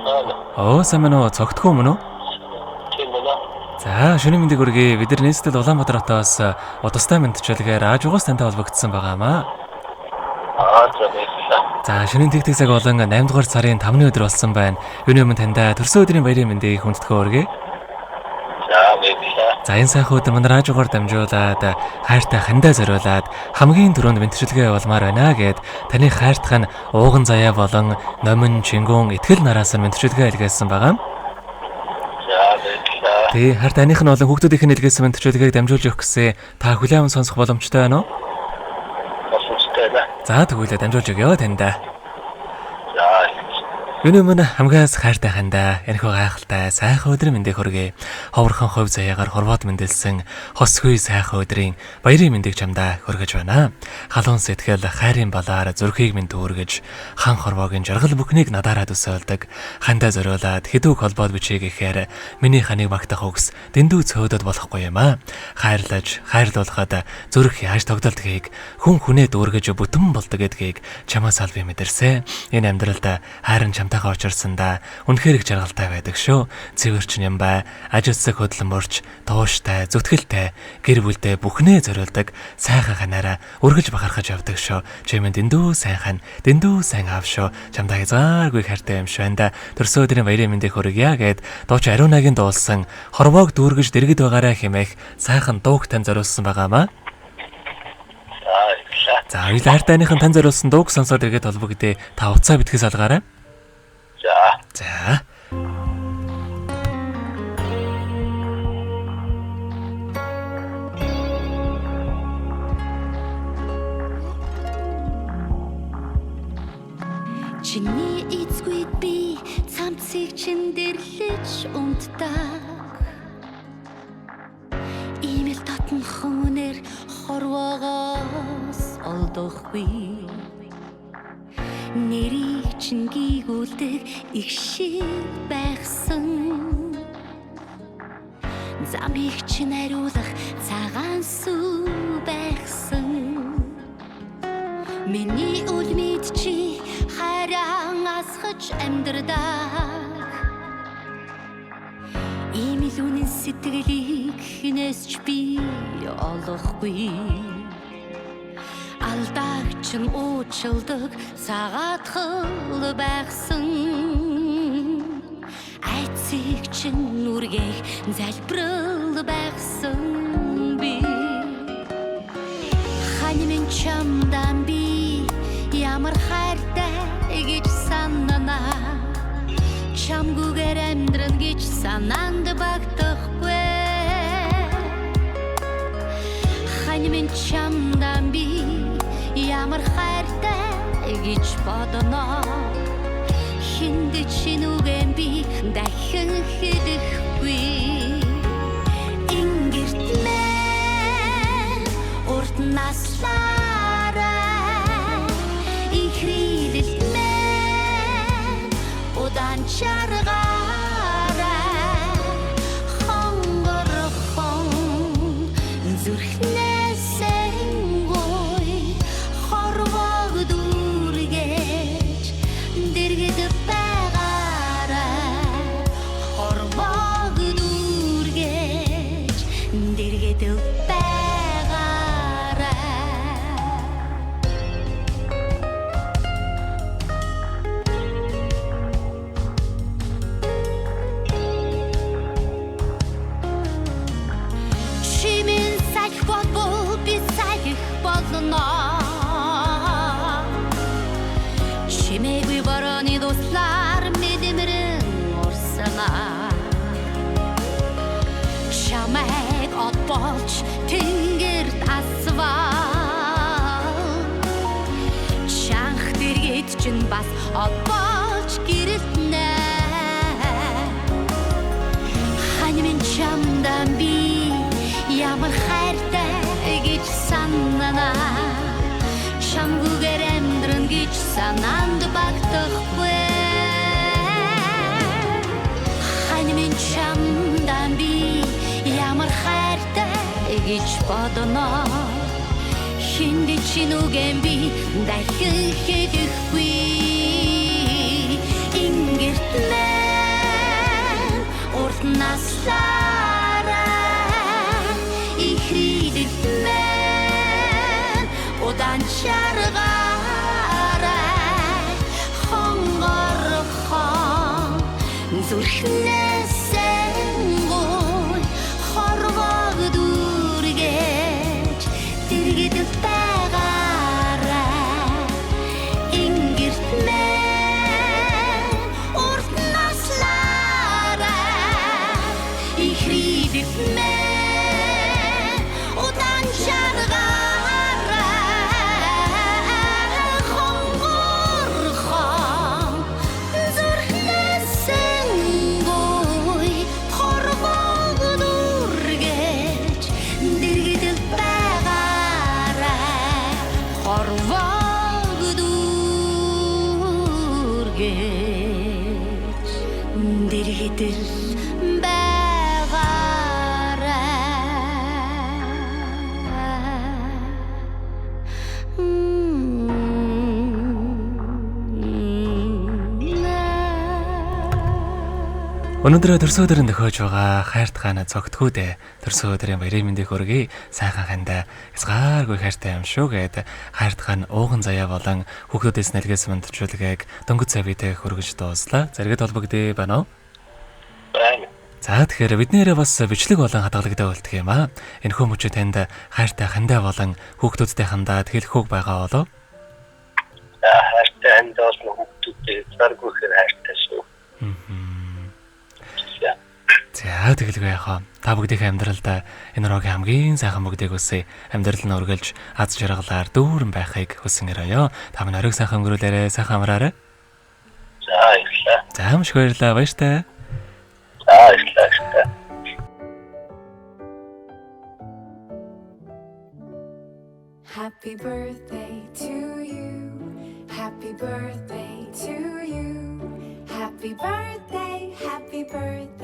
Сайн мөн үү? Цогтгүй мөн үү? Тийм байна. За, шөнийн мэндийг хүргэе. Бид нар нийслэл Улаанбаатар хотоос удастай мэдчилгээр Аажуугаас тантай холбогдсон байгаамаа. За, шөнийн тэг цаг болон 8 дугаар сарын 5-ны өдөр болсон байна. Юуны өмнө таньда төрсөн өдрийн баярын мэндийг хүндэтгэн хүргэе. За, энэ сайхан өдөр манай Аажуугаар дамжуулаад хайртай хандаа зориулаад хамгийн түрүүнд мэдчилгээ явуулмаар байна гэд таны хайртах нь ууган заяа болон номин, чингүн, итгэл нараас нь мэдчилгээ илгээсэн байгаа. Тий, харт таних нь болон хүүхдүүдийнх нь илгээсэн мэдчилгээг дамжуулж өгөх гэсэн та хүлээвэн сонсох боломжтой байна уу? Боломжтой байна. За, тэгвэл дамжуулж өгье таньда. Юуны өмнө хамгаас хайртай хандаа энэхүү гайхалтай сайхан өдрийн мэндийг хүргэе. Ховорхон хувь заяагаар хорвоод мэндэлсэн хосгүй сайхан өдрийн баярын мэндийг чамдаа хүргэж байна. Халуун сэтгэл хайрын балаар зүрхийг минь дүүргэж хан хорвоогийн жаргал бүхнийг надаараа төсөөлдөг. Хандаа зориулаад хэдүүг холбоод бичээ гэхээр миний ханыг магтах үгс дэндүү цөөдөд болохгүй юм аа. Хайрлаж, хайрлуулахад зүрх яаж тогтолдгийг хүн хүнээ дүүргэж бүтэн болдог гэдгийг чамаас аль би мэдэрсэн. Энэ амьдралд хайрын чамтайгаа очирсандаа үнэхээр их жаргалтай байдаг шүү. Цэвэрч юм бай, ажилсаг хөдөлмөрч, тууштай, зүтгэлтэй, гэр бүлдээ бүхнээ зориулдаг сайхан ханаараа үргэлж бахархаж явдаг шүү. Чимэнд дэндүү сайхан, дэндүү сайн аав шүү. Чамдаа хязгааргүй хайртай юм шүү. Анда төрсөн өдрийн баярын мэндийг хүргье гэд дууч Ариунагийн дуулсан хорвоог дүүргэж дэргэд байгаараа хэмээх сайхан дууг тань зориулсан байгаамаа. За, энэ хайртайныхан тань зориулсан дууг сонсоод иргэд холбогдъё. Та уцаа битгэс алгаарай. За. Чиний эцгүй би цамцыг чин дэрлэж унтдаг. Имэл татн хүмүүнээр хорвоогоос олдохгүй. Нэрийг чин гийгүүлдэг их шиг байхсан. Замыг чин хариулах цагаан сүү байхсан. Миний үлмид чи харан асгаж амьдрдаг. Имэл үнэн сэтгэлийг хинээс ч би олохгүй. Алдаагч нь уучлдаг сагаатхал байхсан. Айцыг чинь нүргээх залбирал байхсан би. Хань минь чамдан би ямар хайртай гэж сананаа. Чамгүйгээр амьдран гэж санаанд багтахгүй. Хань минь чамдан би ямар хайртай гэж бодно. Хинд чинүгэн би дахин хэдэхгүй. Ингэрт мэн урт наслаарай. Ихрилэлт мэн удаан чаргаарай. Хонгорхон зүрхнээсээ чимээгүй борооны дуслаар мэдэмрэн урсана. Чамайг од болж тэнгэрт асваа. Чанх дэргэд чинь бас од болж гэрэлтнэ. Хань минь чамдан би ямар хайртай гэж сананаа. Чамгүйгээр амьдран гэж санаанд багтахгүй. Хань минь чамдан би ямар хайртай гэж бодно. Хинд чинүгэн би дахин хэдэхгүй. Ингэрт жаргаарай хонгорхон зүрхнээсэнгой хорвог дүргэж дэргэд байгаарай ингэрт мэн урт наслаарай ихрийд мэн удаан жаргаарай хонгорхон зүрхнээсэнгой хорвог дүргэж дэргэд байгаарай хорвог дүргэж дэргэд Өнөөдөр төрсөн өдрийн төхөөж байгаа хайрт хаана цогтгүүдээ төрсөн өдрийн баярын мэндийг хүргэе. Сайхан хандаа хязгааргүй хайртай юм шүү гэд хайрт хаан ууган заяа болон хүүхдүүдээс нэлгээс мандчуулгааг дөнгөж цавьтай хүргэж дууслаа. Зэрэгэд холбогдъё байна уу? Байна. За тэгэхээр биднээрээ бас бичлэг болон хадгалагтай болтгоо юм аа. Энэхүү мөчөө танд хайртай хандаа болон хүүхдүүдтэй хандаад хэлэх үг байгаа болов? Хайртай хандаас хүүхдүүдтэй заргүй хайртай шүү. За тэгэлгүй яхаа. Та бүгдийнхээ амьдралдаа энэ рогийн хамгийн сайхан бүгдийг үсэ амьдрал нь өргөлж аз жаргалаар дүүрэн байхыг хүсэн өрөөё. Та минь оройг сайхан өнгөрүүлээрэ, сайхан амраарай. За баярлалаа. За маш баярлалаа, баяртай. За баярлалаа. Happy birthday to you. Happy birthday to you. Happy birthday, happy birthday.